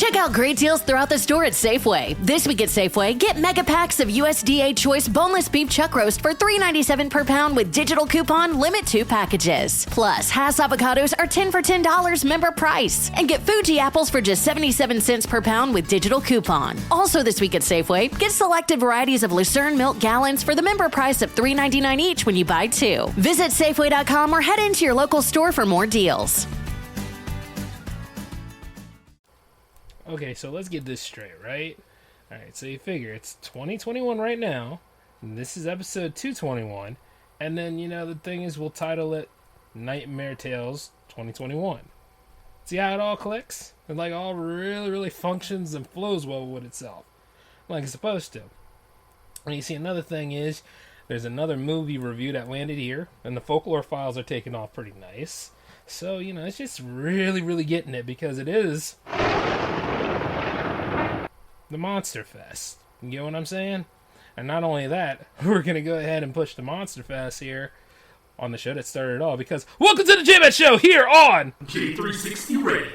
Check out great deals throughout the store at Safeway. This week at Safeway, get mega packs of USDA Choice boneless beef chuck roast for $3.97 per pound with digital coupon, limit 2 packages. Plus, Hass avocados are 10 for $10 member price. And get Fuji apples for just 77 cents per pound with digital coupon. Also this week at Safeway, get selected varieties of Lucerne milk gallons for the member price of $3.99 each when you buy 2. Visit Safeway.com or head into your local store for more deals. Okay, so let's get this straight, right? Alright, so you figure it's 2021 right now, and this is episode 221, and then, the thing is we'll title it Nightmare Tales 2021. See how it all clicks? It, all really, really functions and flows well with itself, like it's supposed to. And you see, another thing is, there's another movie review that landed here, and the Folklore Files are taking off pretty nice. So, it's just really, really getting it, because it is the Monster Fest. You get what I'm saying? And not only that, we're going to go ahead and push the Monster Fest here on the show that started it all, because welcome to the J-Man Show here on J360 Radio.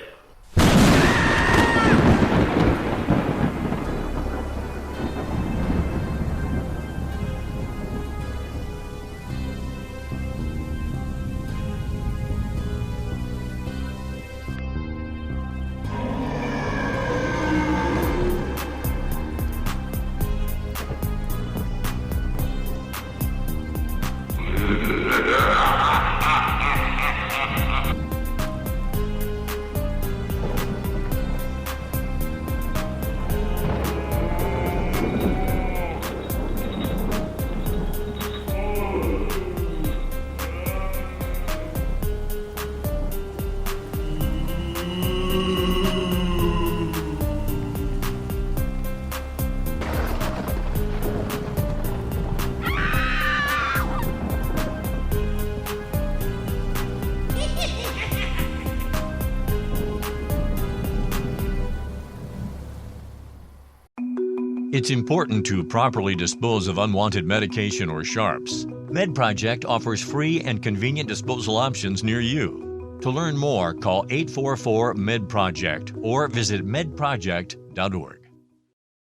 It's important to properly dispose of unwanted medication or sharps. MedProject offers free and convenient disposal options near you. To learn more, call 844-MedProject or visit medproject.org.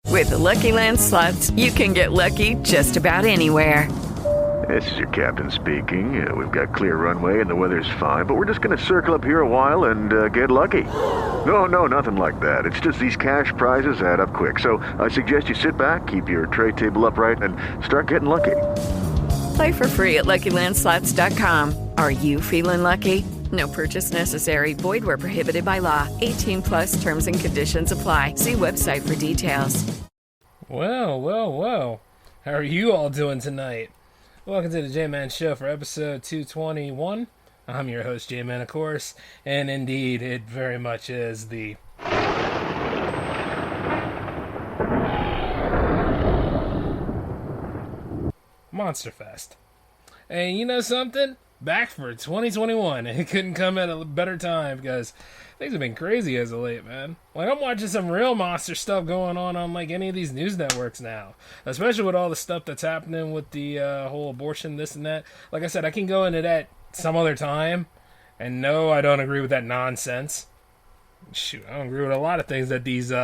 With the Lucky Land Slots, you can get lucky just about anywhere. This is your captain speaking. We've got clear runway and the weather's fine, but we're just going to circle up here a while and get lucky. No, nothing like that. It's just these cash prizes add up quick. So I suggest you sit back, keep your tray table upright, and start getting lucky. Play for free at LuckyLandSlots.com. Are you feeling lucky? No purchase necessary. Void where prohibited by law. 18 plus terms and conditions apply. See website for details. Well. How are you all doing tonight? Welcome to the J-Man Show for episode 221. I'm your host, J-Man, of course, and indeed, it very much is the Monster Fest. And you know something? Back for 2021. It couldn't come at a better time, because things have been crazy as of late, man. I'm watching some real monster stuff going on any of these news networks now. Especially with all the stuff that's happening with the whole abortion, this and that. Like I said, I can go into that some other time. And no, I don't agree with that nonsense. Shoot, I don't agree with a lot of things that these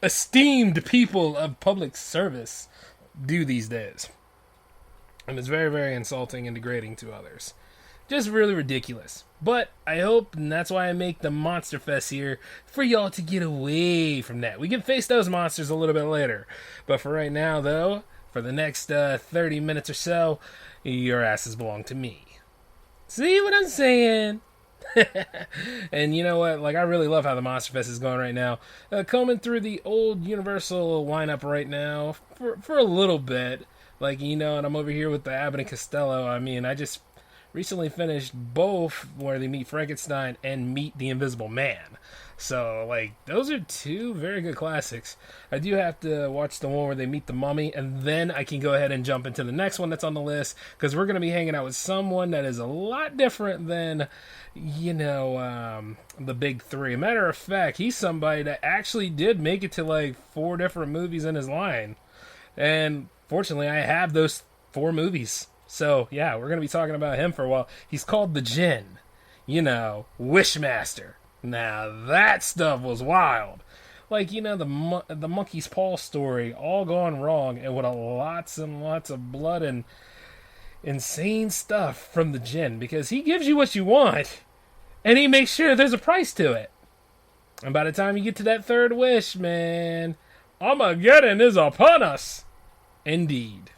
esteemed people of public service do these days. And it's very, very insulting and degrading to others. Just really ridiculous. But I hope, and that's why I make the Monster Fest here, for y'all to get away from that. We can face those monsters a little bit later. But for right now, though, for the next 30 minutes or so, your asses belong to me. See what I'm saying? And you know what? I really love how the Monster Fest is going right now. Combing through the old Universal lineup right now for a little bit. And I'm over here with the Abbott and Costello. I just recently finished both where they meet Frankenstein and meet the Invisible Man. So, those are two very good classics. I do have to watch the one where they meet the Mummy, and then I can go ahead and jump into the next one that's on the list, because we're going to be hanging out with someone that is a lot different than, the big three. Matter of fact, he's somebody that actually did make it to, 4 different movies in his line. And fortunately, I have those 4 movies. So, yeah, we're going to be talking about him for a while. He's called the Djinn. Wishmaster. Now, that stuff was wild. like, you know, the monkey's paw story, all gone wrong, and with lots and lots of blood and insane stuff from the djinn, because he gives you what you want, and he makes sure there's a price to it. And by the time you get to that third wish, man, Armageddon is upon us. Indeed.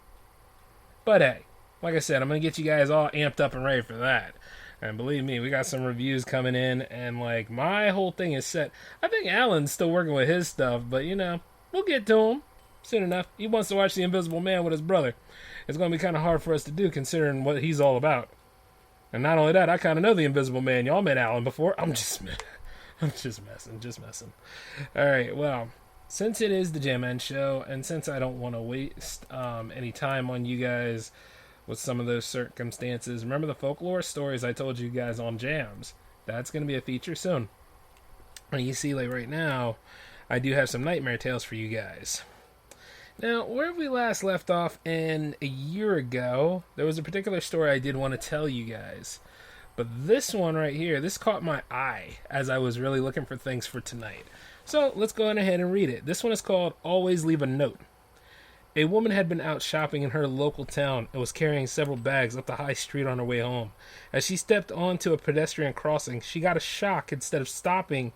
But hey, like I said, I'm going to get you guys all amped up and ready for that. And believe me, we got some reviews coming in, and like, my whole thing is set. I think Alan's still working with his stuff, but you know, we'll get to him soon enough. He wants to watch The Invisible Man with his brother. It's going to be kind of hard for us to do, considering what he's all about. And not only that, I kind of know The Invisible Man. Y'all met Alan before. I'm just messing. Alright, well, since it is the J-Man show, and since I don't want to waste any time on you guys with some of those circumstances, remember the folklore stories I told you guys on Jams? That's going to be a feature soon. And you see, like right now, I do have some nightmare tales for you guys. Now, where we last left off in a year ago, there was a particular story I did want to tell you guys. But this one right here, this caught my eye as I was really looking for things for tonight. So let's go ahead and read it. This one is called Always Leave a Note. A woman had been out shopping in her local town and was carrying several bags up the high street on her way home. As she stepped onto a pedestrian crossing, she got a shock. Instead of stopping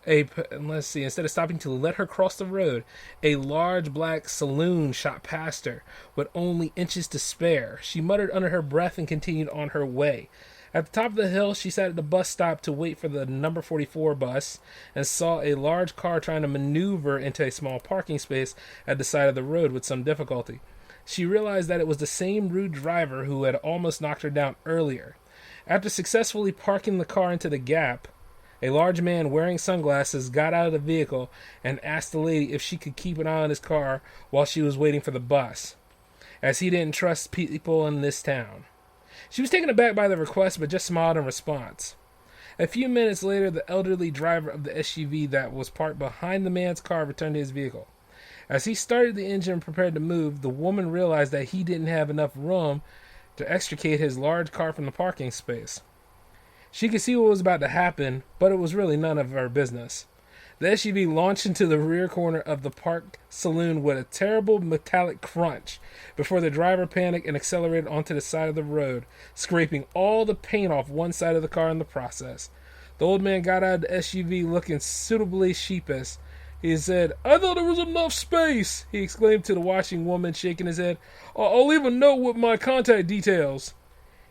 to let her cross the road, a large black saloon shot past her with only inches to spare. She muttered under her breath and continued on her way. At the top of the hill, she sat at the bus stop to wait for the number 44 bus and saw a large car trying to maneuver into a small parking space at the side of the road with some difficulty. She realized that it was the same rude driver who had almost knocked her down earlier. After successfully parking the car into the gap, a large man wearing sunglasses got out of the vehicle and asked the lady if she could keep an eye on his car while she was waiting for the bus, as he didn't trust people in this town. She was taken aback by the request, but just smiled in response. A few minutes later, the elderly driver of the SUV that was parked behind the man's car returned to his vehicle. As he started the engine and prepared to move, the woman realized that he didn't have enough room to extricate his large car from the parking space. She could see what was about to happen, but it was really none of her business. The SUV launched into the rear corner of the parked saloon with a terrible metallic crunch before the driver panicked and accelerated onto the side of the road, scraping all the paint off one side of the car in the process. The old man got out of the SUV looking suitably sheepish. He said, "I thought there was enough space," he exclaimed to the watching woman, shaking his head. "I'll leave a note with my contact details."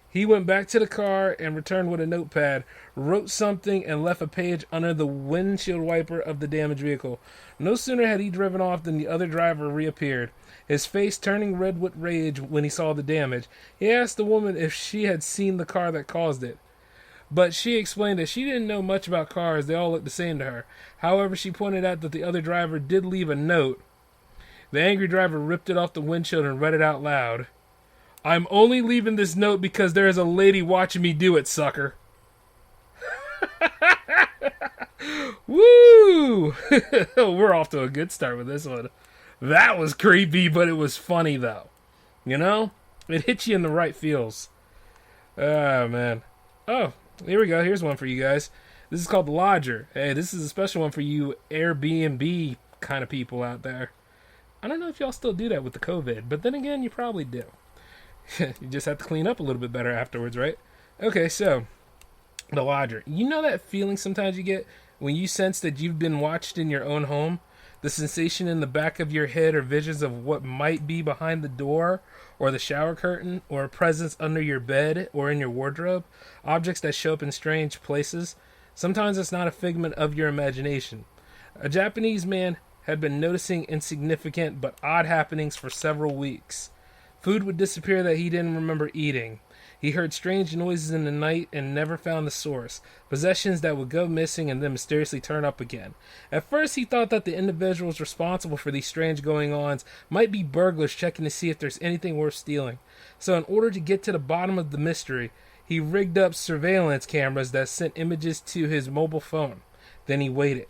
He went back to the car and returned with a notepad, wrote something, and left a page under the windshield wiper of the damaged vehicle. No sooner had he driven off than the other driver reappeared, his face turning red with rage when he saw the damage. He asked the woman if she had seen the car that caused it, but she explained that she didn't know much about cars. They all looked the same to her. However, she pointed out that the other driver did leave a note. The angry driver ripped it off the windshield and read it out loud. "I'm only leaving this note because there is a lady watching me do it, sucker." Woo! We're off to a good start with this one. That was creepy, but it was funny, though. You know? It hits you in the right feels. Oh, man. Oh, here we go. Here's one for you guys. This is called The Lodger. Hey, this is a special one for you Airbnb kind of people out there. I don't know if y'all still do that with the COVID, but then again, you probably do. You just have to clean up a little bit better afterwards, right? Okay, so, The Lodger. You know that feeling sometimes you get when you sense that you've been watched in your own home? The sensation in the back of your head or visions of what might be behind the door or the shower curtain or a presence under your bed or in your wardrobe? Objects that show up in strange places? Sometimes it's not a figment of your imagination. A Japanese man had been noticing insignificant but odd happenings for several weeks. Food would disappear that he didn't remember eating. He heard strange noises in the night and never found the source. Possessions that would go missing and then mysteriously turn up again. At first he thought that the individuals responsible for these strange going-ons might be burglars checking to see if there's anything worth stealing. So in order to get to the bottom of the mystery, he rigged up surveillance cameras that sent images to his mobile phone. Then he waited.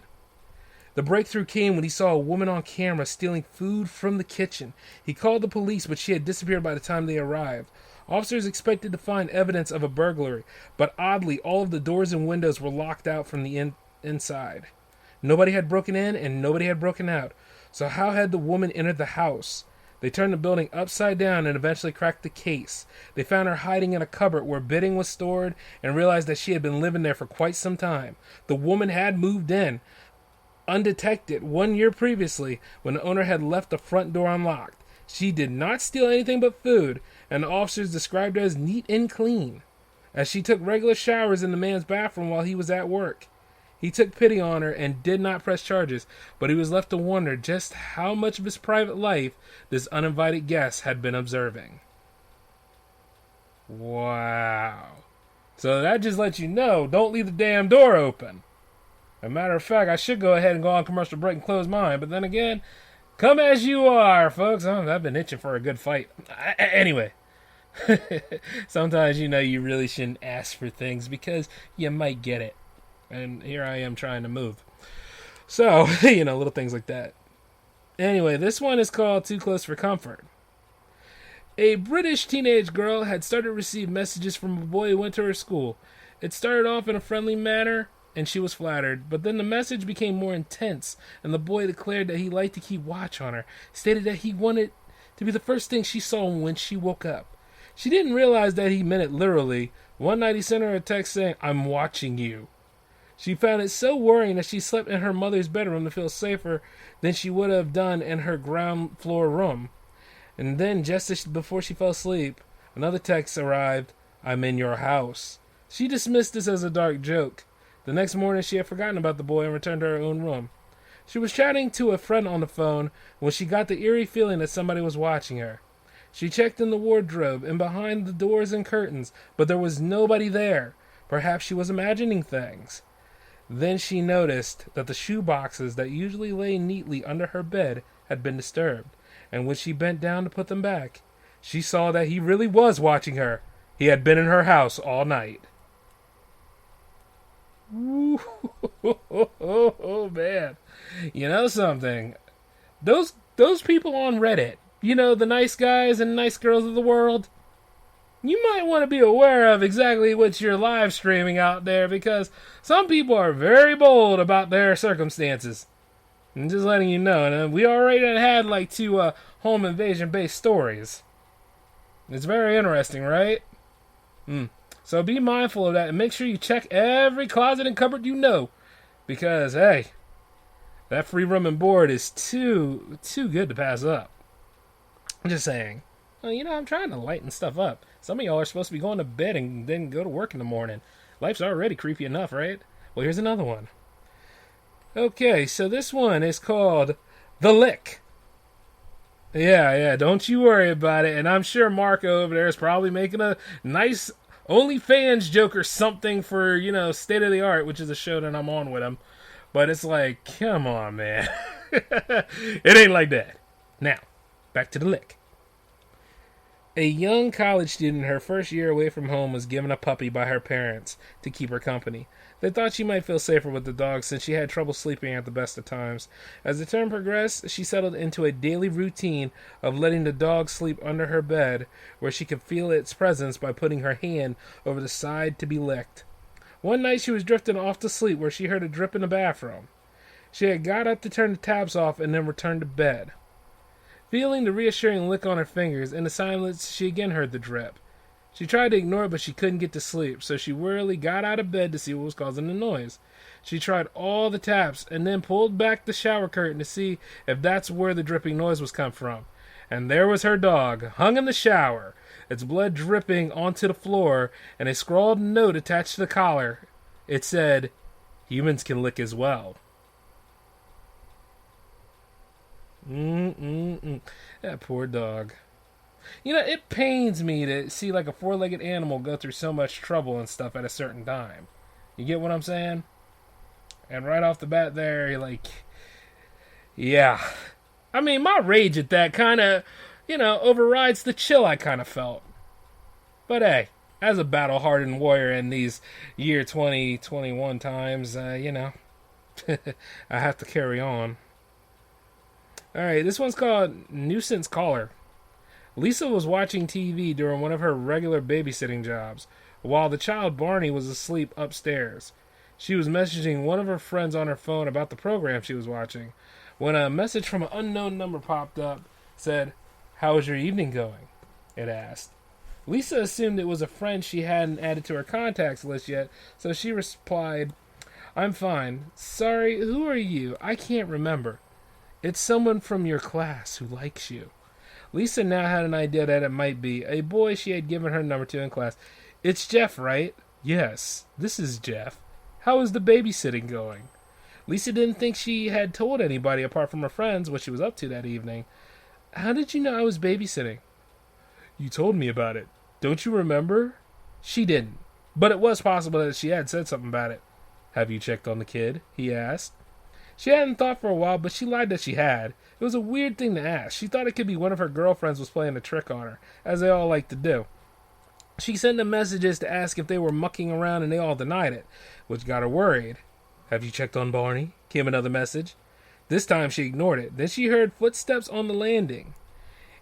The breakthrough came when he saw a woman on camera stealing food from the kitchen. He called the police, but she had disappeared by the time they arrived. Officers expected to find evidence of a burglary, but oddly, all of the doors and windows were locked out from the inside. Nobody had broken in and nobody had broken out. So how had the woman entered the house? They turned the building upside down and eventually cracked the case. They found her hiding in a cupboard where bedding was stored and realized that she had been living there for quite some time. The woman had moved in undetected 1 year previously when the owner had left the front door unlocked. She did not steal anything but food, and the officers described her as neat and clean, as she took regular showers in the man's bathroom while he was at work. He took pity on her and did not press charges, but he was left to wonder just how much of his private life this uninvited guest had been observing. Wow. So that just lets you know, don't leave the damn door open. As a matter of fact, I should go ahead and go on commercial break and close mine, but then again, come as you are, folks. I've been itching for a good fight. Anyway. Sometimes, you really shouldn't ask for things because you might get it. And here I am trying to move. So, little things like that. Anyway, this one is called Too Close for Comfort. A British teenage girl had started to receive messages from a boy who went to her school. It started off in a friendly manner, and she was flattered, but then the message became more intense, and the boy declared that he liked to keep watch on her, stated that he wanted to be the first thing she saw when she woke up. She didn't realize that he meant it literally. One night he sent her a text saying, "I'm watching you." She found it so worrying that she slept in her mother's bedroom to feel safer than she would have done in her ground floor room. And then, before she fell asleep, another text arrived, "I'm in your house." She dismissed this as a dark joke. The next morning, she had forgotten about the boy and returned to her own room. She was chatting to a friend on the phone when she got the eerie feeling that somebody was watching her. She checked in the wardrobe and behind the doors and curtains, but there was nobody there. Perhaps she was imagining things. Then she noticed that the shoe boxes that usually lay neatly under her bed had been disturbed, and when she bent down to put them back, she saw that he really was watching her. He had been in her house all night. Oh man. You know something? Those people on Reddit, the nice guys and nice girls of the world, you might want to be aware of exactly what you're live streaming out there, because some people are very bold about their circumstances. I'm just letting you know. And we already had like 2 home invasion based stories. It's very interesting, right? So be mindful of that and make sure you check every closet and cupboard because hey, that free room and board is too good to pass up. I'm just saying. Well, I'm trying to lighten stuff up. Some of y'all are supposed to be going to bed and then go to work in the morning. Life's already creepy enough, right? Well, here's another one. Okay, so this one is called The Lick. Yeah, don't you worry about it. And I'm sure Marco over there is probably making a nice OnlyFans joke or something for, State of the Art, which is a show that I'm on with him. But it's like, come on, man. It ain't like that. Now, back to The Lick. A young college student in her first year away from home was given a puppy by her parents to keep her company. They thought she might feel safer with the dog since she had trouble sleeping at the best of times. As the term progressed, she settled into a daily routine of letting the dog sleep under her bed, where she could feel its presence by putting her hand over the side to be licked. One night she was drifting off to sleep where she heard a drip in the bathroom. She had got up to turn the taps off and then returned to bed. Feeling the reassuring lick on her fingers, in the silence she again heard the drip. She tried to ignore it, but she couldn't get to sleep, so she wearily got out of bed to see what was causing the noise. She tried all the taps, and then pulled back the shower curtain to see if that's where the dripping noise was coming from. And there was her dog, hung in the shower, its blood dripping onto the floor, and a scrawled note attached to the collar. It said, "Humans can lick as well." That poor dog. It pains me to see like a 4-legged animal go through so much trouble and stuff at a certain time. You get what I'm saying? And right off the bat there, you're like, yeah. I mean, my rage at that kind of, overrides the chill I kind of felt. But hey, as a battle-hardened warrior in these year 2021 times, I have to carry on. Alright, this one's called Nuisance Caller. Lisa was watching TV during one of her regular babysitting jobs, while the child Barney was asleep upstairs. She was messaging one of her friends on her phone about the program she was watching when a message from an unknown number popped up. Said, "How is your evening going?" it asked. Lisa assumed it was a friend she hadn't added to her contacts list yet, so she replied, "I'm fine. Sorry, who are you? I can't remember." "It's someone from your class who likes you." Lisa now had an idea that it might be a boy she had given her number to in class. "It's Jeff, right?" "Yes, this is Jeff. How is the babysitting going?" Lisa didn't think she had told anybody apart from her friends what she was up to that evening. "How did you know I was babysitting?" "You told me about it. Don't you remember?" She didn't, but it was possible that she had said something about it. "Have you checked on the kid?" he asked. She hadn't thought for a while, but she lied that she had. It was a weird thing to ask. She thought it could be one of her girlfriends was playing a trick on her, as they all like to do. She sent them messages to ask if they were mucking around, and they all denied it, which got her worried. "Have you checked on Barney?" came another message. This time she ignored it. Then she heard footsteps on the landing,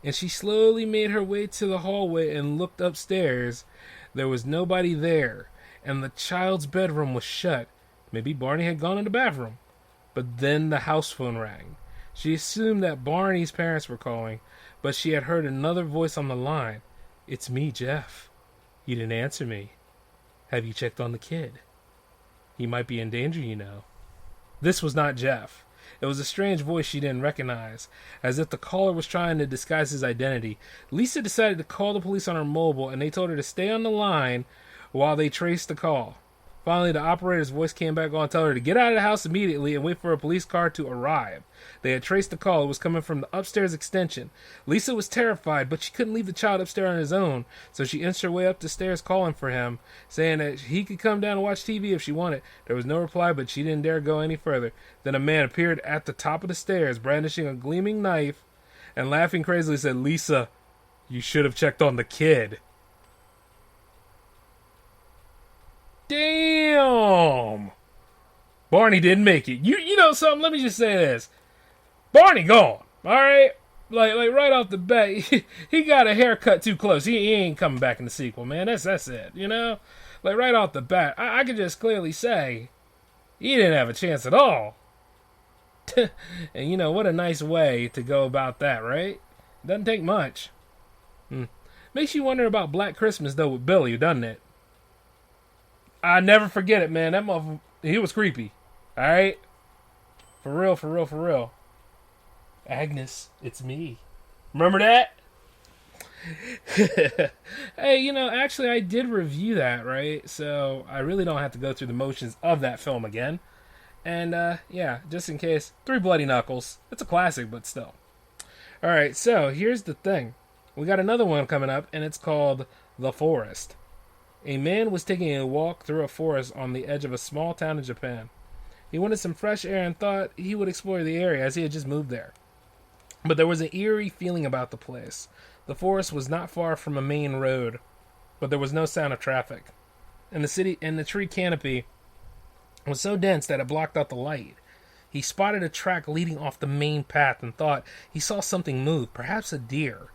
and she slowly made her way to the hallway and looked upstairs. There was nobody there, and the child's bedroom was shut. Maybe Barney had gone in the bathroom. But then the house phone rang. She assumed that Barney's parents were calling, but she had heard another voice on the line. "It's me, Jeff. You didn't answer me. Have you checked on the kid? He might be in danger, you know." This was not Jeff. It was a strange voice she didn't recognize, as if the caller was trying to disguise his identity. Lisa decided to call the police on her mobile, and they told her to stay on the line while they traced the call. Finally, the operator's voice came back on, telling her to get out of the house immediately and wait for a police car to arrive. They had traced the call. It was coming from the upstairs extension. Lisa was terrified, but she couldn't leave the child upstairs on his own, so she inched her way up the stairs calling for him, saying that he could come down and watch TV if she wanted. There was no reply, but she didn't dare go any further. Then a man appeared at the top of the stairs, brandishing a gleaming knife, and laughing crazily said, "Lisa, you should have checked on the kid." Damn! Barney didn't make it. You know something? Let me just say this. Barney gone. Alright? Like right off the bat, he got a haircut too close. He ain't coming back in the sequel, man. That's it, you know? Like right off the bat, I could just clearly say he didn't have a chance at all. And you know, what a nice way to go about that, right? Doesn't take much. Makes you wonder about Black Christmas, though, with Billy, doesn't it? I never forget it, man. That motherfucker, he was creepy. Alright? For real, for real, for real. "Agnes, it's me. Remember that?" Hey, you know, actually, I did review that, right? So, I really don't have to go through the motions of that film again. And, yeah, just in case. 3 Bloody Knuckles. It's a classic, but still. Alright, so, here's the thing. We got another one coming up, and it's called The Forest. A man was taking a walk through a forest on the edge of a small town in Japan. He wanted some fresh air and thought he would explore the area as he had just moved there. But there was an eerie feeling about the place. The forest was not far from a main road, but there was no sound of traffic. And the tree canopy was so dense that it blocked out the light. He spotted a track leading off the main path and thought he saw something move, perhaps a deer.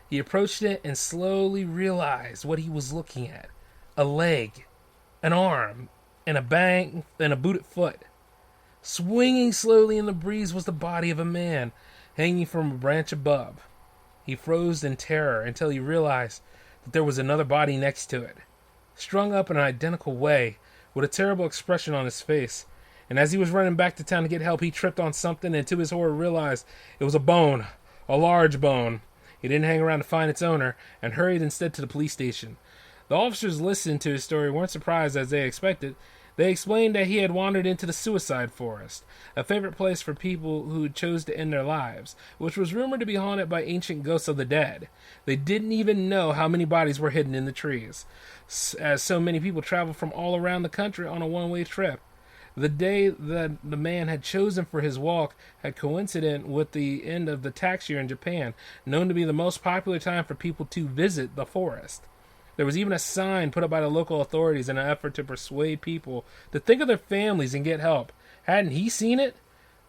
He approached it and slowly realized what he was looking at. A leg, an arm, and a booted foot. Swinging slowly in the breeze was the body of a man, hanging from a branch above. He froze in terror until he realized that there was another body next to it, strung up in an identical way, with a terrible expression on his face. And as he was running back to town to get help, he tripped on something and to his horror realized it was a bone, a large bone. He didn't hang around to find its owner and hurried instead to the police station. The officers listened to his story weren't surprised as they expected. They explained that he had wandered into the suicide forest, a favorite place for people who chose to end their lives, which was rumored to be haunted by ancient ghosts of the dead. They didn't even know how many bodies were hidden in the trees, as so many people traveled from all around the country on a one-way trip. The day that the man had chosen for his walk had coincided with the end of the tax year in Japan, known to be the most popular time for people to visit the forest. There was even a sign put up by the local authorities in an effort to persuade people to think of their families and get help. Hadn't he seen it?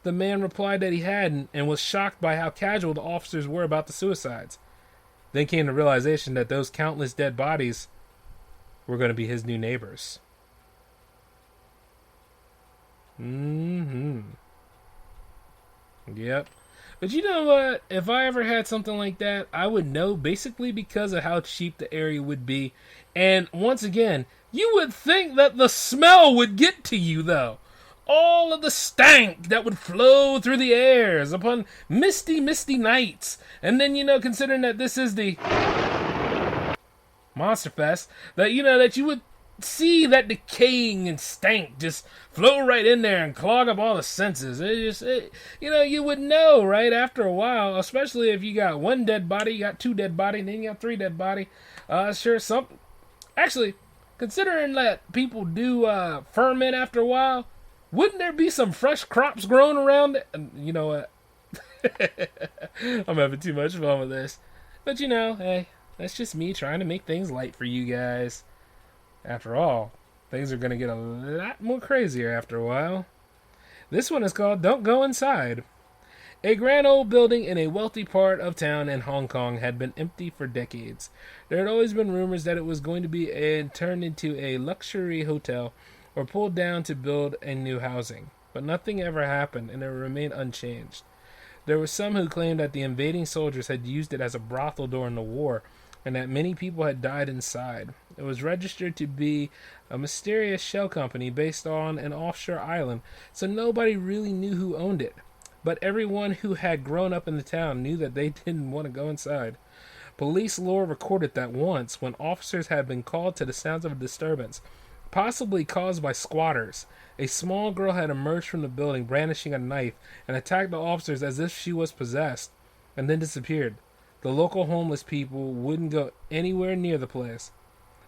The man replied that he hadn't and was shocked by how casual the officers were about the suicides. Then came the realization that those countless dead bodies were going to be his new neighbors. Mm-hmm. Yep. But you know what? If I ever had something like that, I would know basically because of how cheap the area would be. And once again, you would think that the smell would get to you, though. All of the stank that would flow through the airs upon misty, misty nights. And then, considering that this is the Monster Fest, that, that you would see that decaying and stank just flow right in there and clog up all the senses. You would know, right, after a while, especially if you got one dead body, you got two dead body, and then you got three dead body. Actually, considering that people do ferment after a while, wouldn't there be some fresh crops growing around it? And you know what? I'm having too much fun with this. But hey, that's just me trying to make things light for you guys. After all, things are going to get a lot more crazier after a while. This one is called Don't Go Inside. A grand old building in a wealthy part of town in Hong Kong had been empty for decades. There had always been rumors that it was going to be turned into a luxury hotel or pulled down to build a new housing. But nothing ever happened, and it remained unchanged. There were some who claimed that the invading soldiers had used it as a brothel during the war, and that many people had died inside. It was registered to be a mysterious shell company based on an offshore island, so nobody really knew who owned it. But everyone who had grown up in the town knew that they didn't want to go inside. Police lore recorded that once, when officers had been called to the sounds of a disturbance, possibly caused by squatters, a small girl had emerged from the building brandishing a knife and attacked the officers as if she was possessed, and then disappeared. The local homeless people wouldn't go anywhere near the place.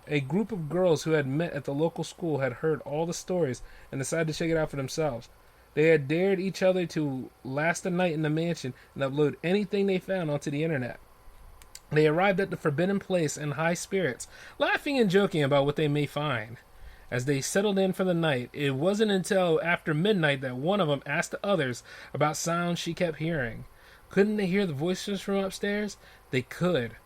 A group of girls who had met at the local school had heard all the stories and decided to check it out for themselves. They had dared each other to last the night in the mansion and upload anything they found onto the internet. They arrived at the forbidden place in high spirits, laughing and joking about what they may find. As they settled in for the night, it wasn't until after midnight that one of them asked the others about sounds she kept hearing. Couldn't they hear the voices from upstairs? They could.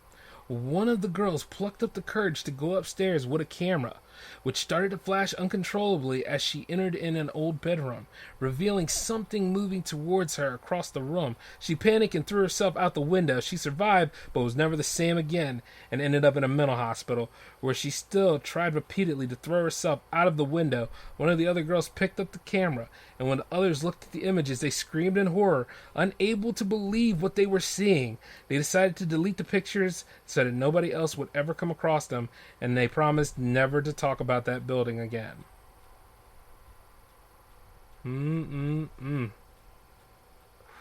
One of the girls plucked up the courage to go upstairs with a camera, which started to flash uncontrollably as she entered in an old bedroom, revealing something moving towards her across the room. She panicked and threw herself out the window. She survived, but was never the same again, and ended up in a mental hospital, where she still tried repeatedly to throw herself out of the window. One of the other girls picked up the camera, and when the others looked at the images, they screamed in horror, unable to believe what they were seeing. They decided to delete the pictures so that nobody else would ever come across them, and they promised never to talk about that building again.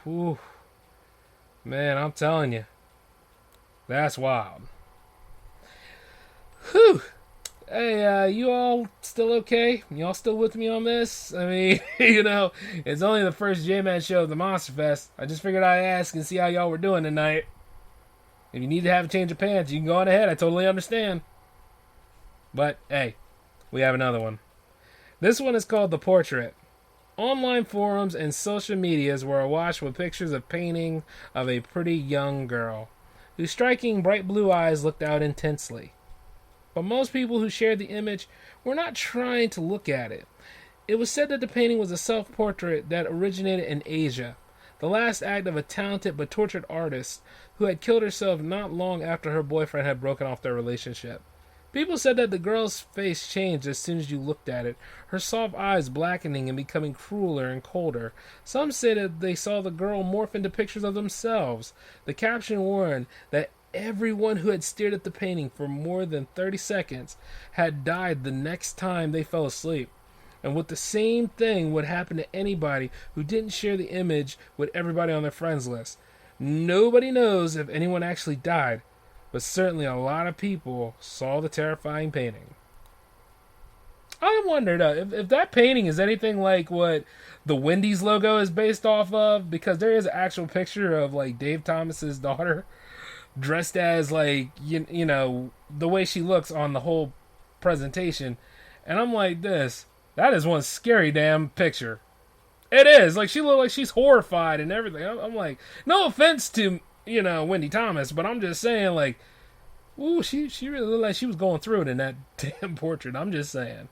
Whew. Man, I'm telling you, that's wild. Whew. Hey, you all still okay? You all still with me on this? I mean, it's only the first J-Man show of the Monster Fest. I just figured I'd ask and see how y'all were doing tonight. If you need to have a change of pants, you can go on ahead. I totally understand. But, hey, we have another one. This one is called The Portrait. Online forums and social medias were awash with pictures of painting of a pretty young girl, whose striking bright blue eyes looked out intensely. But most people who shared the image were not trying to look at it. It was said that the painting was a self-portrait that originated in Asia, the last act of a talented but tortured artist who had killed herself not long after her boyfriend had broken off their relationship. People said that the girl's face changed as soon as you looked at it, her soft eyes blackening and becoming crueler and colder. Some said that they saw the girl morph into pictures of themselves. The caption warned that everyone who had stared at the painting for more than 30 seconds had died the next time they fell asleep. And with the same thing would happen to anybody who didn't share the image with everybody on their friends list. Nobody knows if anyone actually died, but certainly a lot of people saw the terrifying painting. I wonder, though, if that painting is anything like what the Wendy's logo is based off of, because there is an actual picture of, Dave Thomas's daughter dressed as, you know, the way she looks on the whole presentation. And I'm like this. That is one scary damn picture. It is. She looked like she's horrified and everything. I'm like, no offense to, Wendy Thomas, but I'm just saying, ooh, she really looked like she was going through it in that damn portrait. I'm just saying.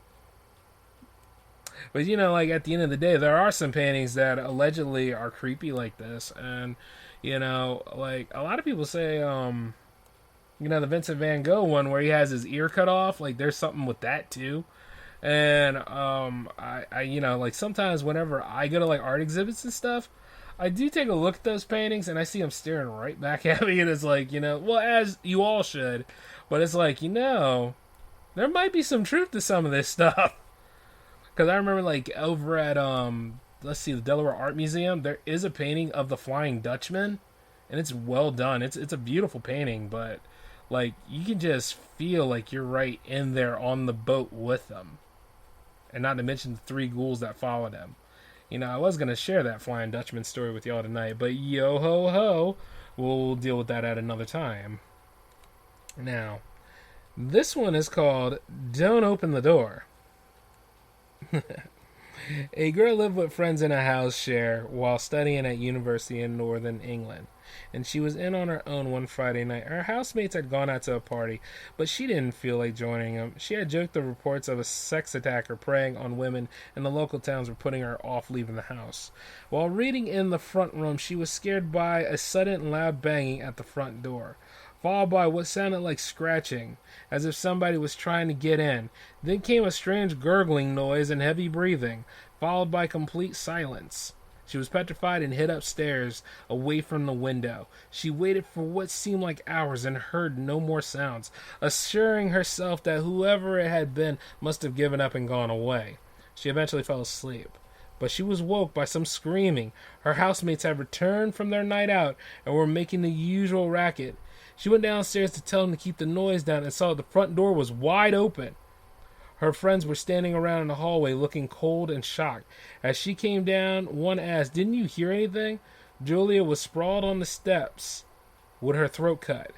But you know, like at the end of the day, there are some paintings that allegedly are creepy like this, and you know, like a lot of people say, you know, the Vincent Van Gogh one where he has his ear cut off, like there's something with that too. And I you know, like sometimes whenever I go to like art exhibits and stuff, I do take a look at those paintings and I see them staring right back at me, and it's like, you know, well, as you all should, but it's like, you know, there might be some truth to some of this stuff. Because I remember, like, over at, let's see, the Delaware Art Museum, there is a painting of the Flying Dutchman, and it's well done. It's a beautiful painting, but, like, you can just feel like you're right in there on the boat with them. And not to mention the three ghouls that followed him. You know, I was going to share that Flying Dutchman story with y'all tonight, but yo ho ho, we'll deal with that at another time. Now, this one is called Don't Open the Door. A girl lived with friends in a house share while studying at university in northern England, and she was in on her own one Friday night. Her housemates had gone out to a party, but she didn't feel like joining them. She had joked the reports of a sex attacker preying on women in the local towns were putting her off leaving the house. While reading in the front room, she was scared by a sudden loud banging at the front door, followed by what sounded like scratching, as if somebody was trying to get in. Then came a strange gurgling noise and heavy breathing, followed by complete silence. She was petrified and hid upstairs, away from the window. She waited for what seemed like hours and heard no more sounds, assuring herself that whoever it had been must have given up and gone away. She eventually fell asleep, but she was woke by some screaming. Her housemates had returned from their night out and were making the usual racket. She went downstairs to tell them to keep the noise down and saw the front door was wide open. Her friends were standing around in the hallway looking cold and shocked. As she came down, one asked, "Didn't you hear anything?" Julia was sprawled on the steps with her throat cut.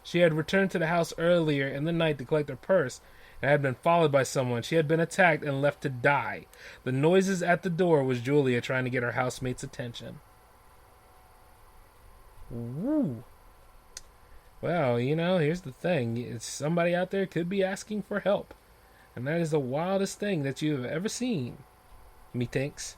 She had returned to the house earlier in the night to collect her purse and had been followed by someone. She had been attacked and left to die. The noises at the door was Julia trying to get her housemates' attention. Woo. Well, you know, here's the thing. Somebody out there could be asking for help. And that is the wildest thing that you have ever seen, methinks.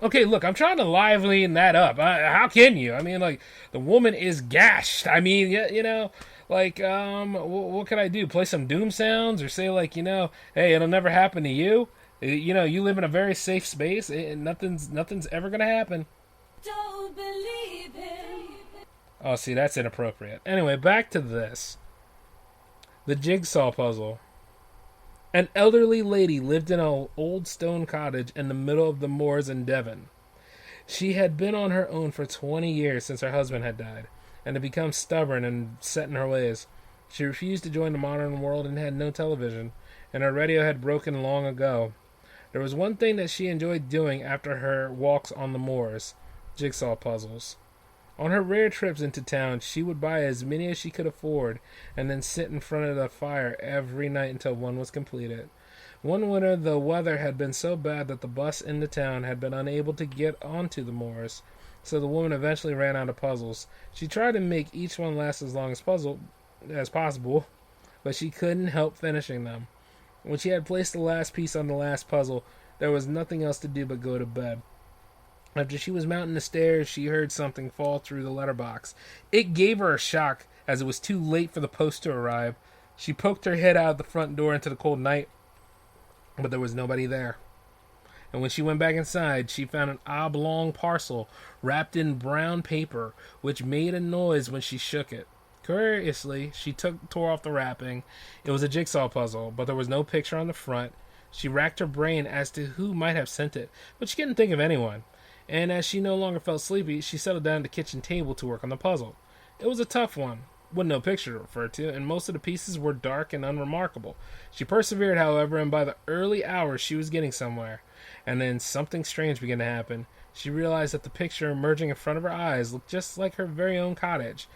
Okay, look, I'm trying to liven that up. How can you? I mean, like, the woman is gashed. I mean, you know, like, what can I do? Play some doom sounds? Or say, like, you know, hey, it'll never happen to you? You know, you live in a very safe space, and nothing's ever going to happen. Don't believe him. Oh, see, that's inappropriate. Anyway, back to this. The jigsaw puzzle. An elderly lady lived in an old stone cottage in the middle of the moors in Devon. She had been on her own for 20 years since her husband had died, and had become stubborn and set in her ways. She refused to join the modern world and had no television, and her radio had broken long ago. There was one thing that she enjoyed doing after her walks on the moors: jigsaw puzzles. On her rare trips into town, she would buy as many as she could afford, and then sit in front of the fire every night until one was completed. One winter, the weather had been so bad that the bus into town had been unable to get onto the moors, so the woman eventually ran out of puzzles. She tried to make each one last as long as possible, but she couldn't help finishing them. When she had placed the last piece on the last puzzle, there was nothing else to do but go to bed. After she was mounting the stairs, she heard something fall through the letterbox. It gave her a shock, as it was too late for the post to arrive. She poked her head out the front door into the cold night, but there was nobody there. And when she went back inside, she found an oblong parcel wrapped in brown paper, which made a noise when she shook it. Curiously, she tore off the wrapping. It was a jigsaw puzzle, but there was no picture on the front. She racked her brain as to who might have sent it, but she couldn't think of anyone. And as she no longer felt sleepy, she settled down at the kitchen table to work on the puzzle. It was a tough one, with no picture to refer to, and most of the pieces were dark and unremarkable. She persevered, however, and by the early hours she was getting somewhere. And then something strange began to happen. She realized that the picture emerging in front of her eyes looked just like her very own cottage.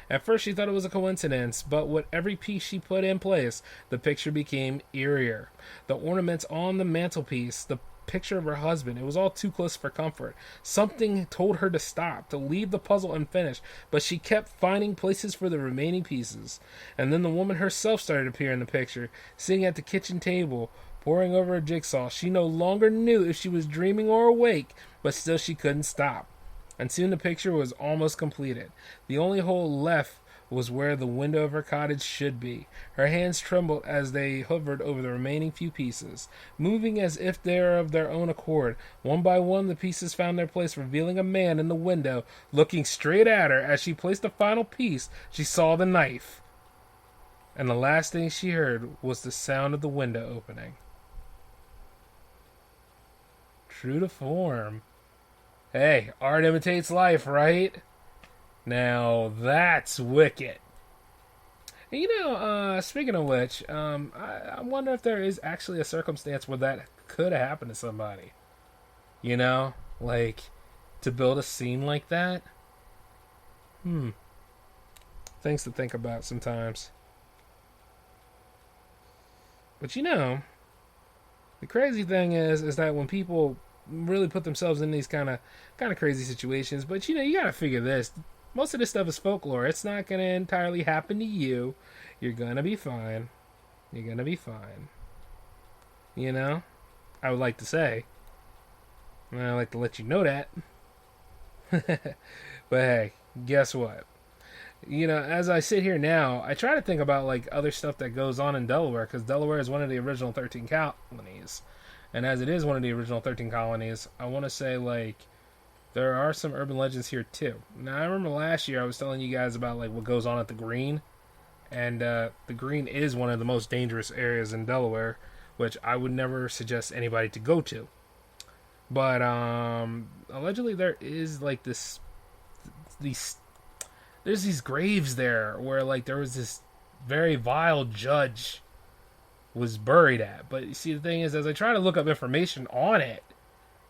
At first she thought it was a coincidence, but with every piece she put in place, the picture became eerier. The ornaments on the mantelpiece, the picture of her husband, it was all too close for comfort. Something told her to stop, to leave the puzzle unfinished, but she kept finding places for the remaining pieces. And then the woman herself started to appear in the picture, sitting at the kitchen table, poring over a jigsaw. She no longer knew if she was dreaming or awake, but still she couldn't stop. And soon the picture was almost completed. The only hole left was where the window of her cottage should be. Her hands trembled as they hovered over the remaining few pieces, moving as if they were of their own accord. One by one, the pieces found their place, revealing a man in the window, looking straight at her. As she placed the final piece, she saw the knife. And the last thing she heard was the sound of the window opening. True to form. Hey, art imitates life, right? Now, that's wicked. And speaking of which, I wonder if there is actually a circumstance where that could have happened to somebody. Like, to build a scene like that? Things to think about sometimes. But the crazy thing is that when people really put themselves in these kind of crazy situations, but you gotta figure this. Most of this stuff is folklore. It's not going to entirely happen to you. You're going to be fine. You're going to be fine. I would like to say. And I'd like to let you know that. But hey, guess what? As I sit here now, I try to think about like other stuff that goes on in Delaware, because Delaware is one of the original 13 colonies. And as it is one of the original 13 colonies, I want to say like there are some urban legends here too. Now, I remember last year I was telling you guys about like what goes on at the Green, and the Green is one of the most dangerous areas in Delaware, which I would never suggest anybody to go to. But allegedly there is like there's these graves there where like there was this very vile judge was buried at. But you see, the thing is, as I try to look up information on it,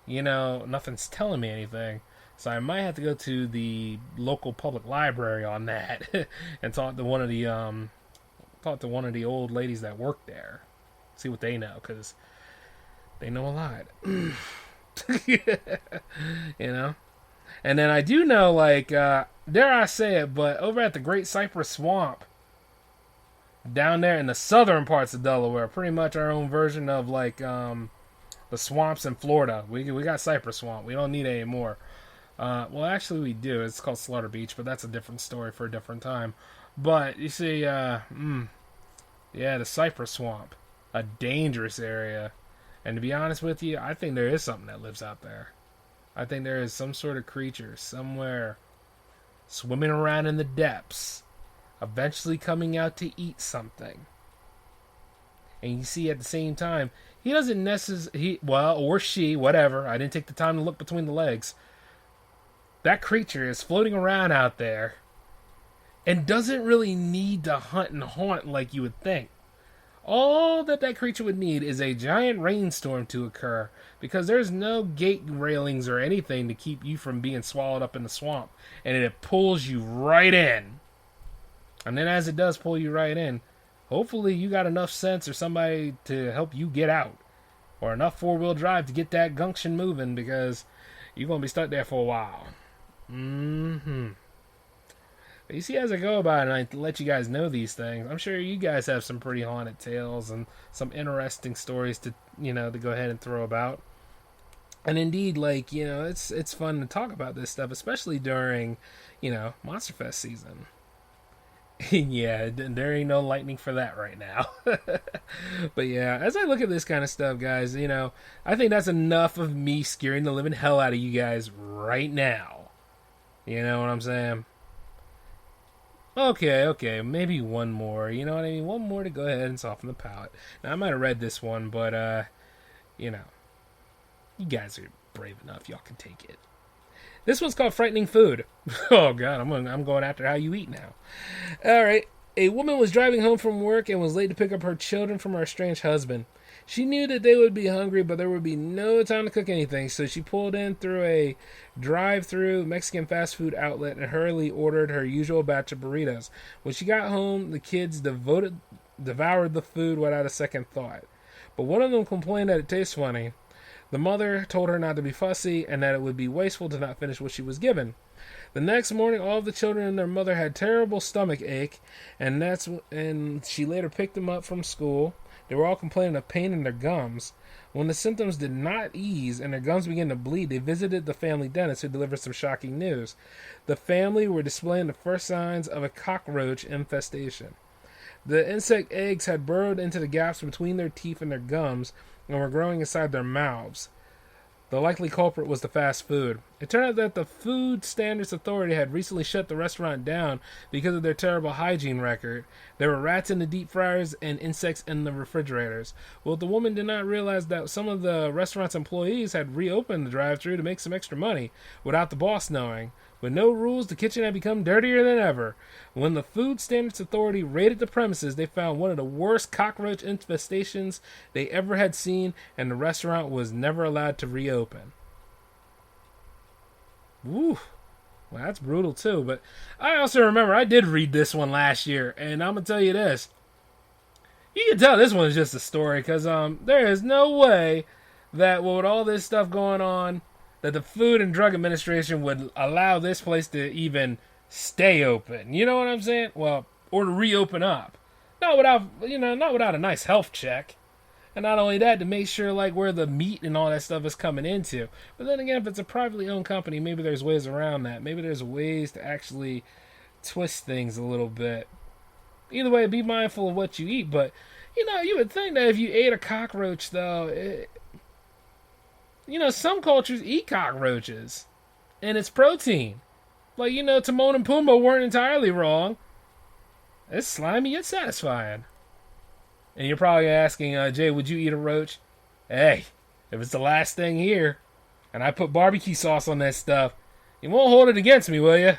nothing's telling me anything. So I might have to go to the local public library on that and talk to one of the old ladies that work there. See what they know, because they know a lot. And then I do know, like, dare I say it, but over at the Great Cypress Swamp, down there in the southern parts of Delaware, pretty much our own version of, like, the swamps in Florida. We got Cypress Swamp. We don't need any more. Well, actually, we do. It's called Slaughter Beach, but that's a different story for a different time. But, you see, the Cypress Swamp. A dangerous area. And to be honest with you, I think there is something that lives out there. I think there is some sort of creature somewhere swimming around in the depths, eventually coming out to eat something. And you see, at the same time, he doesn't necessarily, or she, whatever, I didn't take the time to look between the legs. That creature is floating around out there and doesn't really need to hunt and haunt like you would think. All that creature would need is a giant rainstorm to occur, because there's no gate railings or anything to keep you from being swallowed up in the swamp, and it pulls you right in. And then as it does pull you right in, hopefully you got enough sense or somebody to help you get out, or enough four-wheel drive to get that gumption moving, because you're going to be stuck there for a while. But you see, as I go about it, and I let you guys know these things, I'm sure you guys have some pretty haunted tales and some interesting stories to go ahead and throw about. And indeed, like, it's fun to talk about this stuff, especially during, Monster Fest season. Yeah, there ain't no lightning for that right now. But yeah, as I look at this kind of stuff, guys, I think that's enough of me scaring the living hell out of you guys right now. You know what I'm saying? Okay, maybe one more. You know what I mean? One more to go ahead and soften the palate. Now, I might have read this one, but, you guys are brave enough. Y'all can take it. This one's called Frightening Food. Oh, God, I'm going after how you eat now. All right. A woman was driving home from work and was late to pick up her children from her estranged husband. She knew that they would be hungry, but there would be no time to cook anything, so she pulled in through a drive-through Mexican fast food outlet and hurriedly ordered her usual batch of burritos. When she got home, the kids devoured the food without a second thought. But one of them complained that it tastes funny. The mother told her not to be fussy and that it would be wasteful to not finish what she was given. The next morning, all of the children and their mother had terrible stomach ache, and she later picked them up from school. They were all complaining of pain in their gums. When the symptoms did not ease and their gums began to bleed, they visited the family dentist, who delivered some shocking news. The family were displaying the first signs of a cockroach infestation. The insect eggs had burrowed into the gaps between their teeth and their gums and were growing inside their mouths. The likely culprit was the fast food. It turned out that the Food Standards Authority had recently shut the restaurant down because of their terrible hygiene record. There were rats in the deep fryers and insects in the refrigerators. Well, the woman did not realize that some of the restaurant's employees had reopened the drive-thru to make some extra money without the boss knowing. With no rules, the kitchen had become dirtier than ever. When the Food Standards Authority raided the premises, they found one of the worst cockroach infestations they ever had seen, and the restaurant was never allowed to reopen. Woo. Well, that's brutal too, but I also remember I did read this one last year, and I'm going to tell you this. You can tell this one is just a story, because there is no way that with all this stuff going on, that the Food and Drug Administration would allow this place to even stay open. You know what I'm saying? Well, or to reopen up. Not without a nice health check. And not only that, to make sure like where the meat and all that stuff is coming into. But then again, if it's a privately owned company, maybe there's ways around that. Maybe there's ways to actually twist things a little bit. Either way, be mindful of what you eat. But, you would think that if you ate a cockroach, though, some cultures eat cockroaches, and it's protein. Like, Timon and Pumbaa weren't entirely wrong. It's slimy, it's satisfying. And you're probably asking, Jay, would you eat a roach? Hey, if it's the last thing here, and I put barbecue sauce on that stuff, you won't hold it against me, will you?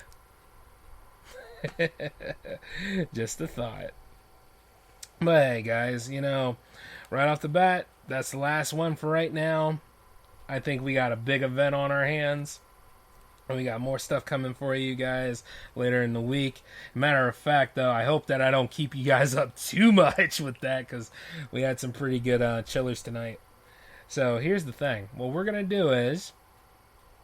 Just a thought. But hey, guys, right off the bat, that's the last one for right now. I think we got a big event on our hands. And we got more stuff coming for you guys later in the week. Matter of fact, though, I hope that I don't keep you guys up too much with that, because we had some pretty good chillers tonight. So here's the thing. What we're going to do is,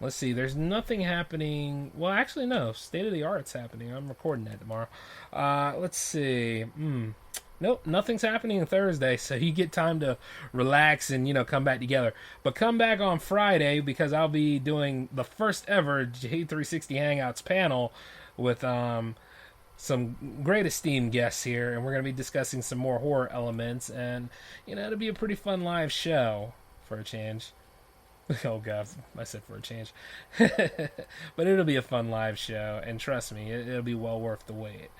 let's see, there's nothing happening. Well, actually, no. State of the Art's happening. I'm recording that tomorrow. Let's see. Nope, nothing's happening on Thursday, so you get time to relax and, come back together. But come back on Friday, because I'll be doing the first ever J360 Hangouts panel with some great esteemed guests here, and we're going to be discussing some more horror elements, and, it'll be a pretty fun live show for a change. Oh, God, I said for a change. But it'll be a fun live show, and trust me, it'll be well worth the wait.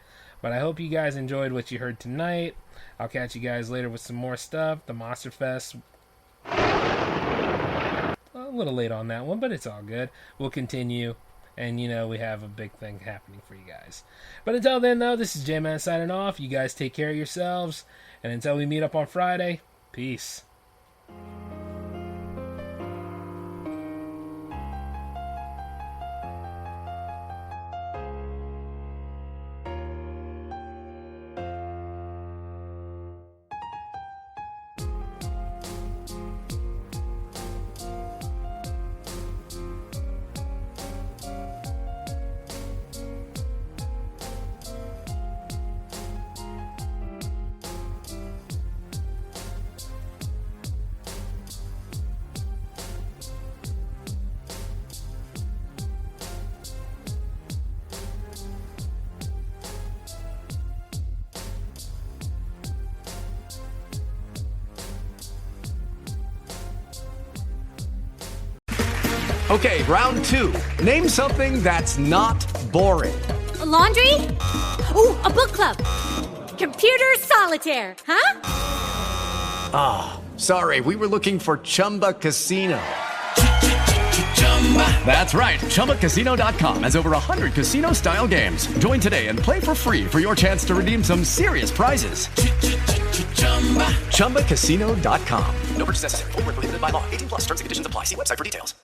But I hope you guys enjoyed what you heard tonight. I'll catch you guys later with some more stuff. The Monster Fest. A little late on that one, but it's all good. We'll continue. And, we have a big thing happening for you guys. But until then, though, this is J-Man signing off. You guys take care of yourselves. And until we meet up on Friday, peace. Okay, round two. Name something that's not boring. A laundry? Ooh, a book club. Computer solitaire, huh? Ah, sorry, we were looking for Chumba Casino. That's right, ChumbaCasino.com has over 100 casino-style games. Join today and play for free for your chance to redeem some serious prizes. ChumbaCasino.com. No purchase necessary. Void where prohibited by law. 18+ terms and conditions apply. See website for details.